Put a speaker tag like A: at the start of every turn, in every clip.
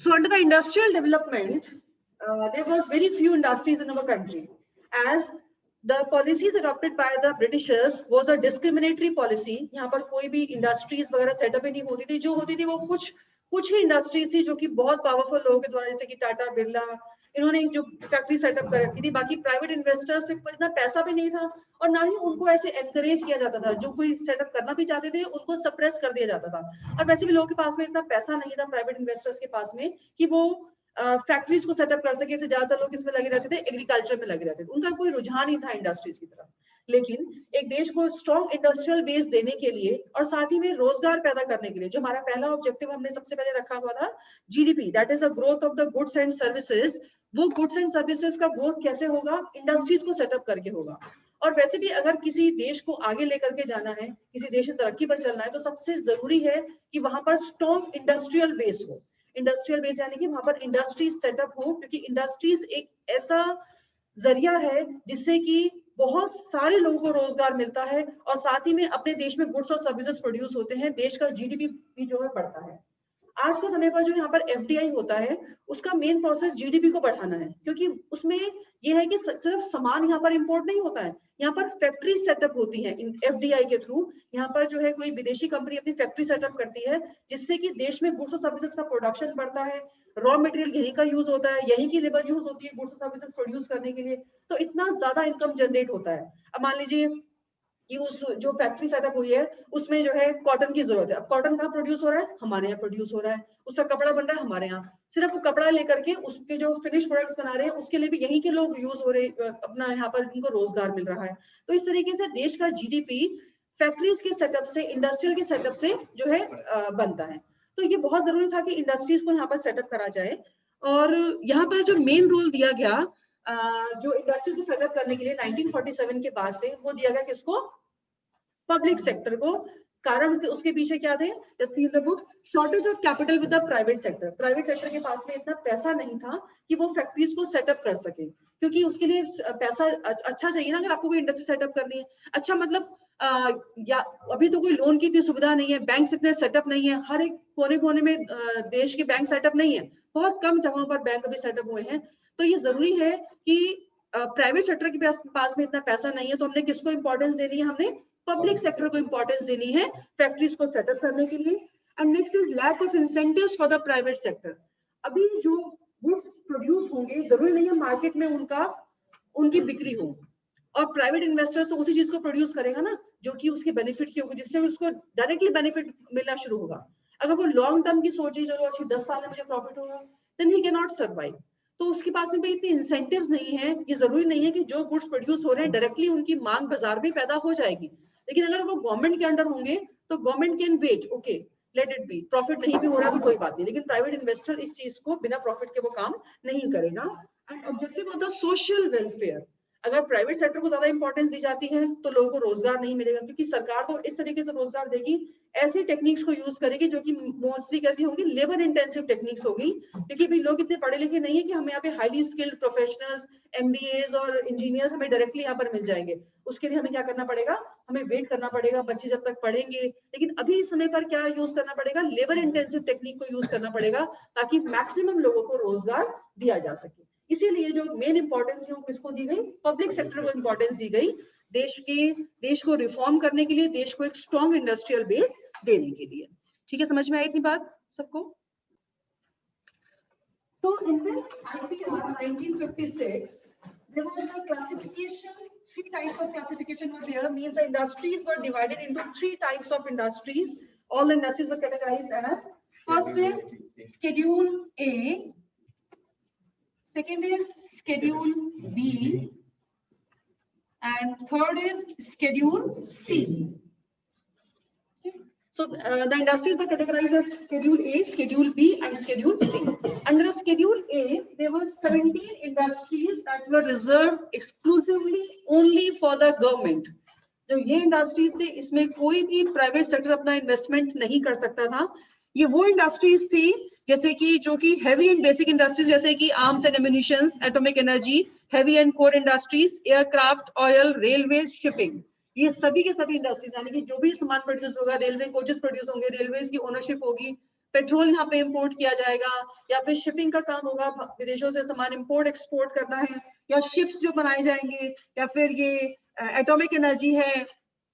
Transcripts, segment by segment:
A: So under the industrial development, there was very few industries in our country, as the policies adopted by the Britishers was a discriminatory policy. यहाँ पर कोई भी industries वगैरह setup ही नहीं होती थी, जो होती थी वो कुछ ही industries थी जो कि बहुत powerful लोगों के द्वारा, जैसे कि टाटा बिरला, इन्होंने जो फैक्ट्री सेटअप कर रखी थी। बाकी प्राइवेट इन्वेस्टर्स पे इतना पैसा भी नहीं था और ना ही उनको ऐसे एनकरेज किया जाता था। जो कोई सेटअप करना भी चाहते थे उनको सप्रेस कर दिया जाता था। और वैसे भी लोगों के पास में इतना पैसा नहीं था प्राइवेट इन्वेस्टर्स के पास में कि वो फैक्ट्रीज को सेटअप कर सके। ज्यादातर लोग इसमें लगे रहते थे, एग्रीकल्चर में लगे रहते थे, उनका कोई रुझान नहीं था इंडस्ट्रीज की तरफ। लेकिन एक देश को स्ट्रॉन्ग इंडस्ट्रियल बेस देने के लिए और साथ ही में रोजगार पैदा करने के लिए, जो हमारा पहला ऑब्जेक्टिव हमने सबसे पहले रखा हुआ था GDP, that is the growth of the goods and services, वो गुड्स एंड सर्विसेज का ग्रोथ कैसे होगा? इंडस्ट्रीज को सेटअप करके होगा। और वैसे भी अगर किसी देश को आगे लेकर के जाना है, किसी देश की तरक्की पर चलना है, तो सबसे जरूरी है कि वहां पर स्ट्रॉन्ग इंडस्ट्रियल बेस हो। इंडस्ट्रियल बेस यानी कि वहां पर इंडस्ट्रीज सेटअप हो, क्योंकि इंडस्ट्रीज एक ऐसा जरिया है जिससे कि बहुत सारे लोगों को रोजगार मिलता है और साथ ही में अपने देश में गुड्स और सर्विसेज प्रोड्यूस होते हैं, देश का जीडीपी भी जो है बढ़ता है। आज के समय पर जो यहाँ पर एफडीआई होता है, उसका मेन प्रोसेस जीडीपी को बढ़ाना है, क्योंकि उसमें यह है कि सिर्फ सामान यहाँ पर इंपोर्ट नहीं होता है, यहाँ पर फैक्ट्री सेटअप होती है एफडीआई के थ्रू। यहाँ पर जो है कोई विदेशी कंपनी अपनी फैक्ट्री सेटअप करती है, जिससे कि देश में गुड्स और सर्विसेज का प्रोडक्शन बढ़ता है, रॉ मटेरियल यहीं का यूज होता है, यहीं की लेबर यूज होती है गुड्स और सर्विसेज प्रोड्यूस करने के लिए, तो इतना ज्यादा इनकम जनरेट होता है। अब मान लीजिए कि उस जो फैक्ट्री सेटअप हुई है उसमें जो है कॉटन की जरूरत है। अब कॉटन कहाँ प्रोड्यूस हो रहा है? हमारे यहाँ प्रोड्यूस हो रहा है। उसका कपड़ा बन रहा है हमारे यहाँ। सिर्फ वो कपड़ा लेकर के उसके जो फिनिश प्रोडक्ट्स बना रहे हैं उसके लिए भी यहीं के लोग यूज हो रहे, अपना यहाँ पर इनको रोजगार मिल रहा है। तो इस तरीके से देश का जीडीपी फैक्ट्रीज के सेटअप से, इंडस्ट्रियल के सेटअप से जो है बनता है। तो ये बहुत जरूरी था कि इंडस्ट्रीज को यहाँ पर सेटअप करा जाए। और यहाँ पर जो मेन रोल दिया गया जो इंडस्ट्री को सेटअप करने के लिए 1947 के बाद से, वो दिया गया किसको? पब्लिक सेक्टर को। कारण उसके पीछे क्या थे? Shortage of capital with the private sector. Private sector के पास में इतना पैसा नहीं था कि वो फैक्ट्रीज को सेटअप कर सके, क्योंकि उसके लिए पैसा अच्छा चाहिए ना। अगर आपको कोई इंडस्ट्री सेटअप करनी है, अच्छा मतलब या अभी तो कोई लोन की इतनी सुविधा नहीं है, बैंक इतने सेटअप नहीं है, हर एक कोने कोने में देश के बैंक सेटअप नहीं है, बहुत कम जगहों पर बैंक अभी सेटअप हुए हैं। तो ये जरूरी है कि प्राइवेट सेक्टर के पास में इतना पैसा नहीं है, तो हमने किसको इंपॉर्टेंस देनी है? हमने पब्लिक सेक्टर को इंपॉर्टेंस देनी है फैक्ट्रीज को सेटअप करने के लिए। And next is lack of incentives for the private sector. अभी जो गुड्स प्रोड्यूस होंगे, जरूरी नहीं है मार्केट में उनकी बिक्री हो, और प्राइवेट इन्वेस्टर्स तो उसी चीज को प्रोड्यूस करेगा ना जो कि उसके बेनिफिट की होगी, जिससे उसको डायरेक्टली बेनिफिट मिलना शुरू होगा। अगर वो लॉन्ग टर्म की सोचे, चलो अच्छी 10 साल में मुझे प्रॉफिट होगा, then he can not survive. तो उसके पास में भी इतने इंसेंटिव्स नहीं है। ये जरूरी नहीं है कि जो गुड्स प्रोड्यूस हो रहे हैं डायरेक्टली उनकी मांग बाजार में पैदा हो जाएगी, लेकिन अगर वो गवर्नमेंट के अंडर होंगे तो government can wait, okay let it be, profit नहीं भी हो रहा तो कोई बात नहीं, लेकिन प्राइवेट इन्वेस्टर इस चीज को बिना प्रॉफिट के वो काम नहीं करेगा। And objective of the social welfare, अगर प्राइवेट सेक्टर को ज्यादा इंपॉर्टेंस दी जाती है तो लोगों को रोजगार नहीं मिलेगा, क्योंकि सरकार तो इस तरीके से रोजगार देगी, ऐसी टेक्निक्स को यूज करेगी जो कि मोस्टली कैसी होंगी? लेबर इंटेंसिव टेक्निक्स होगी, क्योंकि भी लोग इतने पढ़े लिखे नहीं है कि हमें यहाँ पे हाईली स्किल्ड प्रोफेशनल्स, एमबीएज और इंजीनियर्स हमें डायरेक्टली यहाँ पर मिल जाएंगे। उसके लिए हमें क्या करना पड़ेगा? हमें वेट करना पड़ेगा, बच्चे जब तक पढ़ेंगे। लेकिन अभी इस समय पर क्या यूज करना पड़ेगा? लेबर इंटेंसिव टेक्निक को यूज करना पड़ेगा, ताकि मैक्सिमम लोगों को रोजगार दिया जा सके। इसीलिए जो मेन इंपॉर्टेंस है वो किसको दी गई? पब्लिक सेक्टर को इंपॉर्टेंस दी गई, देश को रिफॉर्म करने के लिए, देश को एक स्ट्रॉन्ग इंडस्ट्रियल बेस देने के लिए। ठीक है, समझ में आई इतनी बात सबको? So in this IPR 1956, there was a classification. 3 types of classification were there. Means the industries were divided into 3 types of industries. All the industries were categorized as: first is Schedule A, second is Schedule B, and third is Schedule C. So the industries were categorized as Schedule A, Schedule B, and Schedule C. Under Schedule A, there were 17 industries that were reserved exclusively only for the government. जो ये industries थे, इसमें कोई भी private sector अपना investment नहीं कर सकता था। ये वो इंडस्ट्रीज थी जैसे कि जो कि हैवी एंड बेसिक इंडस्ट्रीज, जैसे कि arms and ammunitions, atomic energy, heavy and core industries, aircraft, oil, railway, shipping, ये सभी के सभी इंडस्ट्रीज, यानी कि जो भी सामान प्रोड्यूस होगा, रेलवे कोचेस प्रोड्यूस होंगे, रेलवे की ओनरशिप होगी, पेट्रोल यहाँ पे इंपोर्ट किया जाएगा, या फिर शिपिंग का काम होगा, विदेशों से सामान इंपोर्ट एक्सपोर्ट करना है, या शिप्स जो बनाए जाएंगे, या फिर ये एटॉमिक एनर्जी है,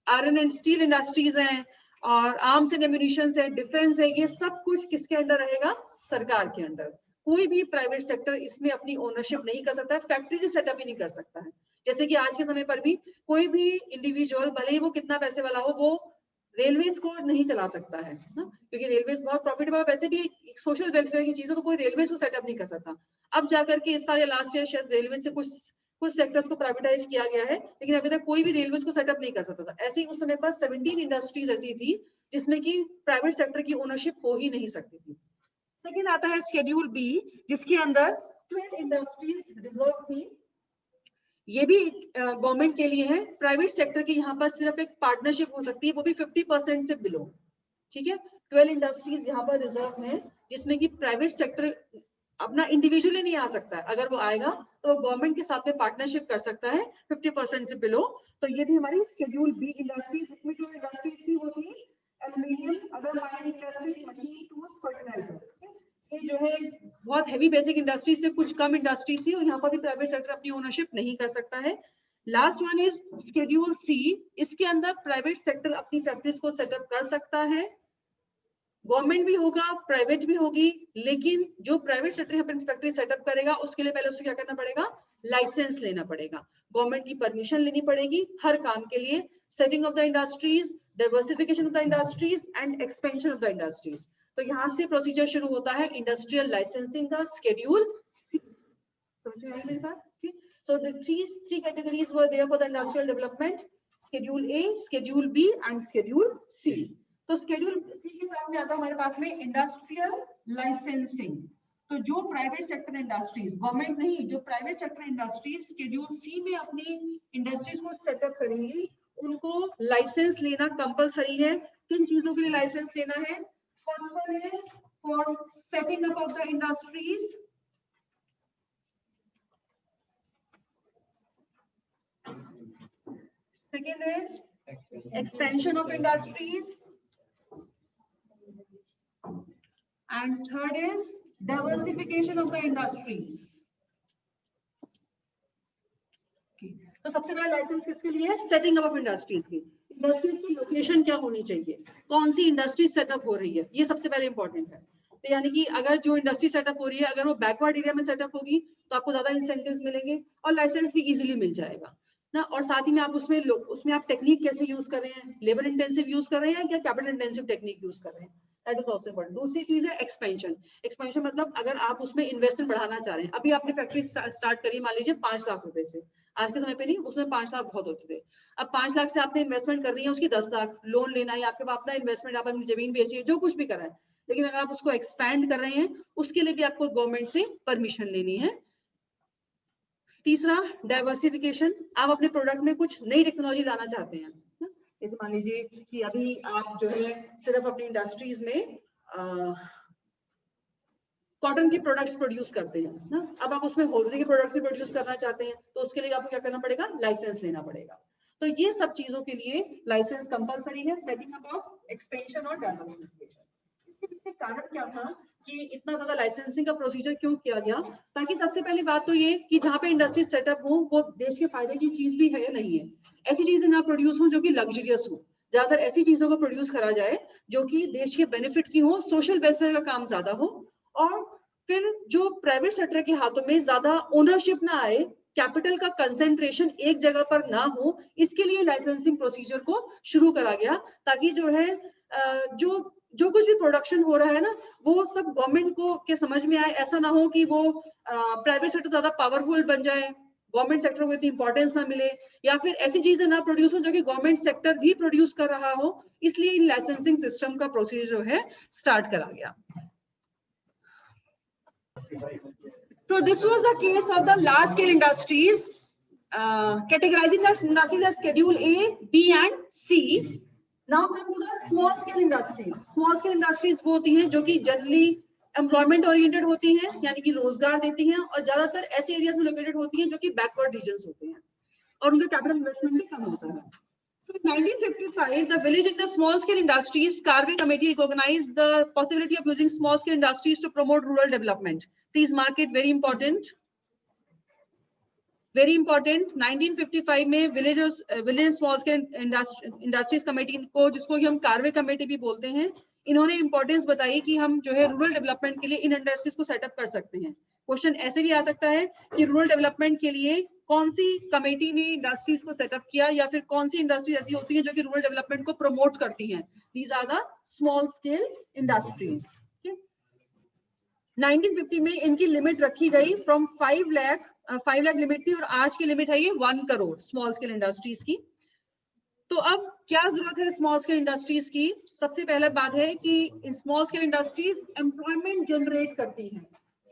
A: आयरन एंड स्टील इंडस्ट्रीज हैं, और आर्म्स एंड एम्यूनिशन है, डिफेंस है, ये सब कुछ किसके अंडर रहेगा? सरकार के अंडर। कोई भी प्राइवेट सेक्टर इसमें अपनी ओनरशिप नहीं कर सकता है, फैक्ट्री से सेटअप ही नहीं कर सकता है। जैसे कि आज के समय पर भी कोई भी इंडिविजुअल, भले ही वो कितना पैसे वाला हो, वो रेलवेज को नहीं चला सकता है ना, क्योंकि रेलवेज बहुत प्रॉफिटेबल, वैसे भी एक सोशल वेलफेयर की चीज है, तो कोई रेलवेज को सेटअप नहीं कर सकता। अब जाकर के इस साल या लास्ट ईयर शायद रेलवे से कुछ सेक्टर्स को प्राइवेटाइज किया गया है, लेकिन अभी तक कोई भी रेलवेज को सेटअप नहीं कर सकता था। ऐसे ही उस समय पर 17 इंडस्ट्रीज ऐसी थी जिसमें कि प्राइवेट सेक्टर की ओनरशिप हो ही नहीं सकती थी। सेकेंड आता है शेड्यूल बी, जिसके अंदर 12 इंडस्ट्रीज रिजर्व थी। ये भी गवर्नमेंट के लिए है। प्राइवेट सेक्टर की यहाँ पर सिर्फ एक पार्टनरशिप हो सकती है, वो भी 50% से बिलो। ठीक है, 12 इंडस्ट्रीज यहाँ पर रिजर्व है, जिसमें कि प्राइवेट सेक्टर अपना इंडिविजुअली नहीं आ सकता है। अगर वो आएगा तो गवर्नमेंट के साथ में पार्टनरशिप कर सकता है 50% से बिलो। तो ये थी हमारी शेड्यूल बी इंडस्ट्री, जिसमें जो इंडस्ट्रीज थी वो थी aluminium, other mining industry, machine tools, fertilizers. ये जो है बहुत हैवी बेसिक इंडस्ट्रीज से कुछ कम इंडस्ट्रीज थी, और यहाँ पर भी प्राइवेट सेक्टर अपनी ओनरशिप नहीं कर सकता है। Last one is schedule C. इसके अंदर प्राइवेट सेक्टर अपनी फैक्ट्रीज को सेटअप कर सकता है, गवर्नमेंट भी होगा, प्राइवेट भी होगी, लेकिन जो प्राइवेट सेक्टर अपनी फैक्ट्री सेटअप करेगा उसके लिए पहले उसको क्या करना पड़ेगा? लाइसेंस लेना पड़ेगा, गवर्नमेंट की परमिशन लेनी पड़ेगी हर काम के लिए। Setting of the industries, diversification of the industries and expansion of the industries. तो यहाँ से प्रोसीजर शुरू होता है इंडस्ट्रियल लाइसेंसिंग का, शेड्यूल सी। समझ में आई मेरी बात? ठीक। So the three categories were there for the industrial development, schedule A, schedule B and schedule C. तो शेड्यूल सी के साथ में आता है हमारे पास में इंडस्ट्रियल लाइसेंसिंग। तो जो प्राइवेट सेक्टर इंडस्ट्रीज, गवर्नमेंट नहीं, जो private sector industries schedule C में अपनी इंडस्ट्रीज को सेटअप करेंगी, उनको लाइसेंस लेना कंपलसरी है। किन चीजों के लिए लाइसेंस लेना है? First one is for setting up of the industries, second is expansion of industries, and third is diversification of the industries. तो सबसे पहले लाइसेंस किसके लिए? सेटिंग अप ऑफ इंडस्ट्रीज की। इंडस्ट्रीज की लोकेशन क्या होनी चाहिए, कौन सी इंडस्ट्री सेटअप हो रही है, ये सबसे पहले इंपॉर्टेंट है। तो यानी कि अगर जो इंडस्ट्री सेटअप हो रही है, अगर वो बैकवर्ड एरिया में सेटअप होगी तो आपको ज्यादा इंसेंटिव्स मिलेंगे और लाइसेंस भी इजीली मिल जाएगा ना। और साथ ही में आप उसमें आप टेक्निक कैसे यूज कर रहे हैं, लेबर इंटेंसिव यूज कर रहे हैं या कैपिटल इंटेंसिव टेक्निक यूज कर रहे हैं, दैट इज आल्सो इम्पोर्टेंट। दूसरी चीज है एक्सपेंशन। एक्सपेंशन मतलब अगर आप उसमें इन्वेस्टमेंट बढ़ाना चाह रहे हैं, अभी आपने फैक्ट्री स्टार्ट करी मान लीजिए 5 लाख रुपए से, आज के समय पे नहीं, उसमें 5 लाख बहुत होते थे। अब 5 लाख से आपने इन्वेस्टमेंट कर रही है, उसकी 10 लाख लोन लेना है, आपके पास अपना इन्वेस्टमेंट, आप अपनी जमीन बेची है, जो कुछ भी कर रहा है, लेकिन अगर आप उसको एक्सपैंड कर रहे हैं उसके लिए भी आपको गवर्नमेंट से परमिशन लेनी है। तीसरा डाइवर्सिफिकेशन, आप अपने प्रोडक्ट में कुछ नई टेक्नोलॉजी लाना चाहते हैं। जैसे मान लीजिए कि अभी आप जो है सिर्फ अपनी इंडस्ट्रीज में कॉटन के प्रोडक्ट्स प्रोड्यूस करते हैं ना, अब आप उसमें हॉर्सी के प्रोडक्ट्स भी प्रोड्यूस करना चाहते हैं, तो उसके लिए आपको क्या करना पड़ेगा? लाइसेंस लेना पड़ेगा। तो ये सब चीजों के लिए लाइसेंस कंपलसरी है, सेटिंग अप ऑफ एक्सपेंशन और डाइवर्सिफिकेशन। इसके पीछे कारण क्या था कि इतना ज्यादा लाइसेंसिंग का प्रोसीजर क्यों किया गया? ताकि सबसे पहली बात तो ये कि जहाँ पे इंडस्ट्री सेटअप हो वो देश के फायदे की चीज भी है या नहीं है, ऐसी चीजें ना प्रोड्यूस हो जो कि लग्जरियस हो। ज्यादातर ऐसी चीजों को प्रोड्यूस करा जाए जो कि देश के बेनिफिट की हो, सोशल वेलफेयर का काम ज्यादा हो, और फिर जो प्राइवेट सेक्टर के हाथों में ज्यादा ओनरशिप ना आए, कैपिटल का कंसेंट्रेशन एक जगह पर ना हो, इसके लिए लाइसेंसिंग प्रोसीजर को शुरू करा गया, ताकि जो है जो कुछ भी प्रोडक्शन हो रहा है ना, वो सब गवर्नमेंट को के समझ में आए। ऐसा ना हो कि वो प्राइवेट सेक्टर ज्यादा पावरफुल बन जाए, गवर्नमेंट सेक्टर को इतनी इंपॉर्टेंस ना मिले, या फिर ऐसी चीजें ना प्रोड्यूस हो जो कि गवर्नमेंट सेक्टर भी प्रोड्यूस कर रहा हो। इसलिए इन लाइसेंसिंग सिस्टम का प्रोसीजर जो है स्टार्ट करा गया। So this was the case of the large scale industries, categorizing the industries as schedule A, B and C. Now come to the small scale industries. Small scale industries वो होती हैं जो कि generally employment oriented होती हैं, यानी कि रोजगार देती हैं, और ज्यादातर ऐसे एरियाज में लोकेटेड होती हैं जो कि बैकवर्ड रीजन्स होते हैं और उनका कैपिटल इन्वेस्टमेंट भी कम होता है। So in 1955, the Village into Small Scale Industries Karve Committee recognized the possibility of using small scale industries to promote rural development. Please mark it, very important. Very important. 1955 में village small scale industries committee को, जिसको हम Karve committee भी बोलते हैं, इन्होंने importance बताई कि हम जो है रूरल डेवलपमेंट के लिए इन इंडस्ट्रीज को सेटअप कर सकते हैं। क्वेश्चन ऐसे भी आ सकता है कि रूरल डेवलपमेंट के लिए कौन सी कमेटी ने इंडस्ट्रीज को सेटअप किया, या फिर कौन सी इंडस्ट्रीज ऐसी होती हैं जो कि रूरल डेवलपमेंट को प्रमोट करती हैं। These are the small scale industries. 1950 में इनकी लिमिट रखी गई फ्रॉम 5 लाख लिमिट थी, और आज की लिमिट है ये 1 करोड़ स्मॉल स्केल इंडस्ट्रीज की। तो अब क्या जरूरत है स्मॉल स्केल इंडस्ट्रीज की? सबसे पहले बात है कि small scale industries employment generate करती हैं।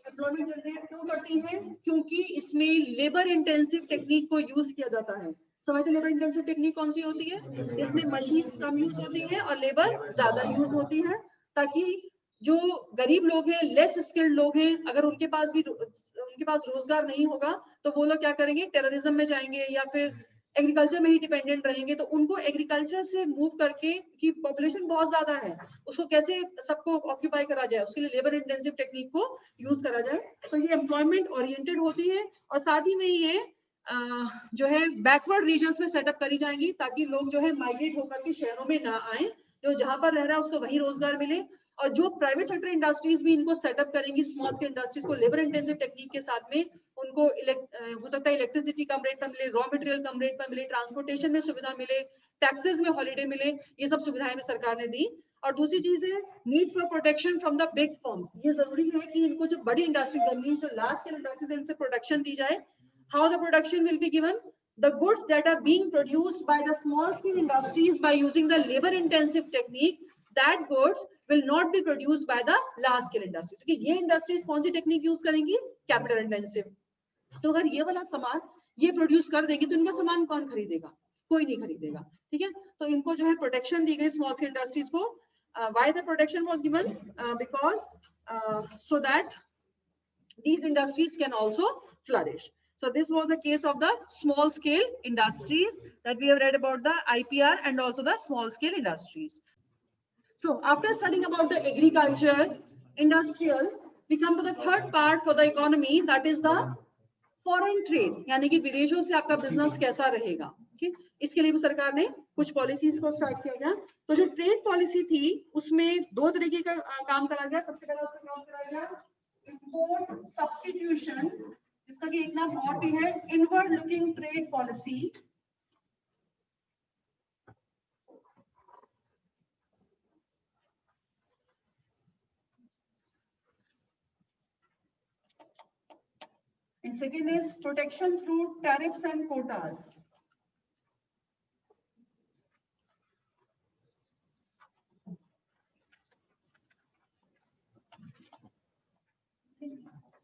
A: एम्प्लॉयमेंट जनरेट क्यों करती हैं? क्योंकि इसमें लेबर इंटेंसिव टेक्निक को यूज किया जाता है। समझते लेबर इंटेंसिव टेक्निक कौन सी होती है? इसमें मशीन्स कम यूज होती है और लेबर ज्यादा यूज होती है, ताकि जो गरीब लोग हैं, लेस स्किल्ड लोग हैं, अगर उनके पास रोजगार नहीं होगा तो वो लोग क्या करेंगे? टेररिज्म में जाएंगे या फिर एग्रीकल्चर में ही डिपेंडेंट रहेंगे। तो उनको एग्रीकल्चर से मूव करके, कि पॉपुलेशन बहुत ज्यादा है, उसको कैसे सबको ऑक्यूपाई करा जाए, उसके लिए लेबर इंटेंसिव टेक्निक को यूज करा जाए। तो ये एम्प्लॉयमेंट ओरिएंटेड होती है, और साथ ही में ये जो है बैकवर्ड रीजन्स में सेटअप करी जाएंगी, ताकि लोग जो है माइग्रेट होकर के शहरों में ना आए, जो जहां पर रह रहा है उसको वही रोजगार मिले। और जो प्राइवेट सेक्टर इंडस्ट्रीज भी इनको सेटअप करेंगी स्मॉल स्केल इंडस्ट्रीज को लेबर इंटेंसिव टेक्निक के साथ में, उनको हो सकता है इलेक्ट्रिसिटी कम रेट पर मिले, रॉ मटेरियल कम रेट पर मिले, ट्रांसपोर्टेशन में सुविधा मिले, टैक्सेस में हॉलीडे मिले, ये सब सुविधाएं भी सरकार ने दी। और दूसरी चीज है need for protection from the big firms. ये जरूरी है कि इनको जो बड़ी इंडस्ट्रीज, जो लार्ज स्केल इंडस्ट्रीज है, इनसे प्रोटेक्शन दी जाए। How the protection will be given? The goods that are being produced by the small scale industries by using the labor intensive technique, that goods will not be produced by the large scale industries. क्योंकि ये industries कौन सी technique use करेंगी? Capital intensive. तो अगर ये वाला सामान ये प्रोड्यूस कर देंगे तो इनका सामान कौन खरीदेगा? कोई नहीं खरीदेगा। ठीक है, तो इनको जो है प्रोटेक्शन दी गई स्मॉल स्केल इंडस्ट्रीज को। Why the protection was given? Because so that these industries can also flourish. So this was the case of the small scale industries that we have read about, the IPR and also the small scale industries. So after studying about the agriculture, industrial, we come to the third part for the economy, that is the foreign trade, यानी कि विदेशों से आपका business कैसा रहेगा। okay? इसके लिए भी सरकार ने कुछ पॉलिसीज को स्टार्ट किया गया। तो जो ट्रेड पॉलिसी थी उसमें दो तरीके का काम करा गया। सबसे पहला उसका काम करा गया इंपोर्ट सब्स्टिट्यूशन, जिसका कि एक नाम और भी है inward looking trade policy. And second is protection through tariffs and quotas.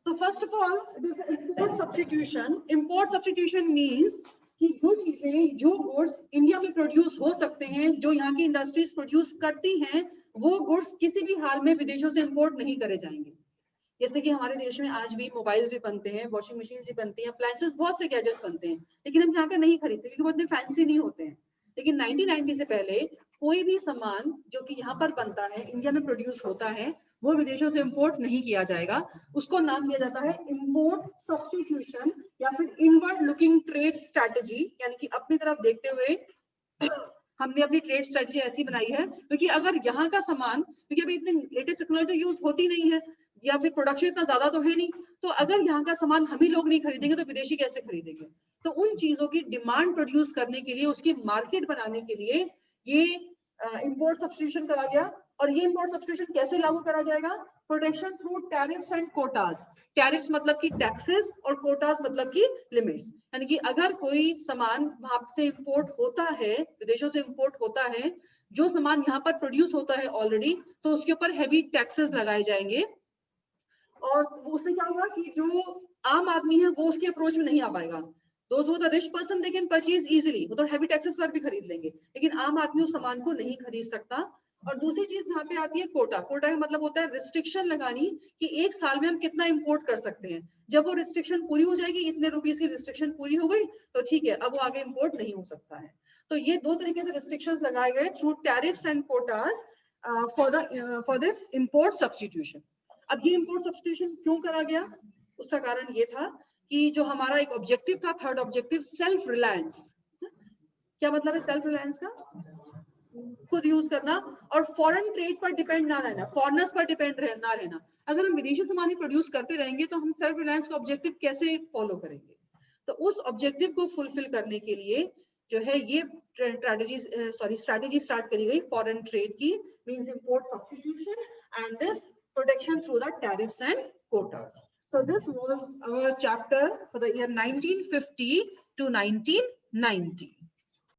A: So first of all, this is import substitution. Import substitution means कि जो चीजें, जो गुड्स इंडिया में प्रोड्यूस हो सकते हैं, जो यहाँ की इंडस्ट्रीज प्रोड्यूस करती हैं, वो गुड्स किसी भी हाल में विदेशों से इंपोर्ट नहीं करे जाएंगे। जैसे कि हमारे देश में आज भी मोबाइल्स भी बनते हैं, वॉशिंग मशीन भी बनती हैं, अप्लायंसेस, बहुत से गैजेट्स बनते हैं, लेकिन हम यहाँ का नहीं खरीदते क्योंकि वो इतने फैंसी नहीं होते हैं। लेकिन 1990 से पहले कोई भी सामान जो कि यहाँ पर बनता है, इंडिया में प्रोड्यूस होता है, वो विदेशों से इंपोर्ट नहीं किया जाएगा। उसको नाम दिया जाता है इंपोर्ट सब्स्टिट्यूशन या फिर इनवर्ड लुकिंग ट्रेड स्ट्रेटजी, यानी कि अपनी तरफ देखते हुए हमने अपनी ट्रेड स्ट्रेटजी ऐसी बनाई है। क्योंकि अगर यहाँ का सामान, क्योंकि अभी इतनी लेटेस्ट टेक्नोलॉजी यूज होती नहीं है या फिर प्रोडक्शन इतना ज्यादा तो है नहीं, तो अगर यहाँ का सामान हम ही लोग नहीं खरीदेंगे तो विदेशी कैसे खरीदेंगे? तो उन चीजों की डिमांड प्रोड्यूस करने के लिए, उसकी मार्केट बनाने के लिए ये इंपोर्ट सब्स्टिट्यूशन करा गया। और ये इंपोर्ट सब्स्टिट्यूशन कैसे लागू करा जाएगा? Protection through tariffs and quotas. Tariffs मतलब कि टैक्सेस और कोटास मतलब कि लिमिट्स, यानी कि अगर कोई सामान वहां से इंपोर्ट होता है, विदेशों से इंपोर्ट होता है, जो सामान यहाँ पर प्रोड्यूस होता है ऑलरेडी, तो उसके ऊपर हैवी टैक्सेस लगाए जाएंगे। और उससे क्या होगा कि जो आम आदमी है वो उसके अप्रोच में नहीं आ पाएगा। Those who are the rich person they can purchase easily, वो तो हैवी टैक्सेस पर भी खरीद लेंगे, लेकिन आम आदमी उस सामान को नहीं खरीद सकता। और दूसरी चीज यहाँ पे आती है कोटा। कोटा का मतलब होता है रिस्ट्रिक्शन लगानी कि एक साल में हम कितना इंपोर्ट कर सकते हैं। जब वो रिस्ट्रिक्शन पूरी हो जाएगी, इतने रुपीस की रिस्ट्रिक्शन पूरी हो गई, तो ठीक है, अब वो आगे इंपोर्ट नहीं हो सकता है। तो ये दो तरीके से रिस्ट्रिक्शंस लगाए गए through tariffs and quotas for this import substitution. अब ये इंपोर्ट सब्स्टिट्यूशन क्यों करा गया? उसका कारण ये था कि जो हमारा एक ऑब्जेक्टिव था, थर्ड ऑब्जेक्टिव, सेल्फ रिलायंस। क्या मतलब है सेल्फ रिलायंस का? खुद यूज करना और फॉरेन ट्रेड पर डिपेंड ना रहना, फॉरेनर्स पर डिपेंड ना रहना। अगर हम विदेशी सामान प्रोड्यूस करते रहेंगे तो हम सेल्फ रिलायंस का ऑब्जेक्टिव कैसे फॉलो करेंगे? तो उस ऑब्जेक्टिव को फुलफिल करने के लिए जो है ये स्ट्रैटेजी स्टार्ट करी गई फॉरेन ट्रेड की, means import substitution and this protection through the tariffs and quotas. So this was our chapter for the year 1950 to 1990.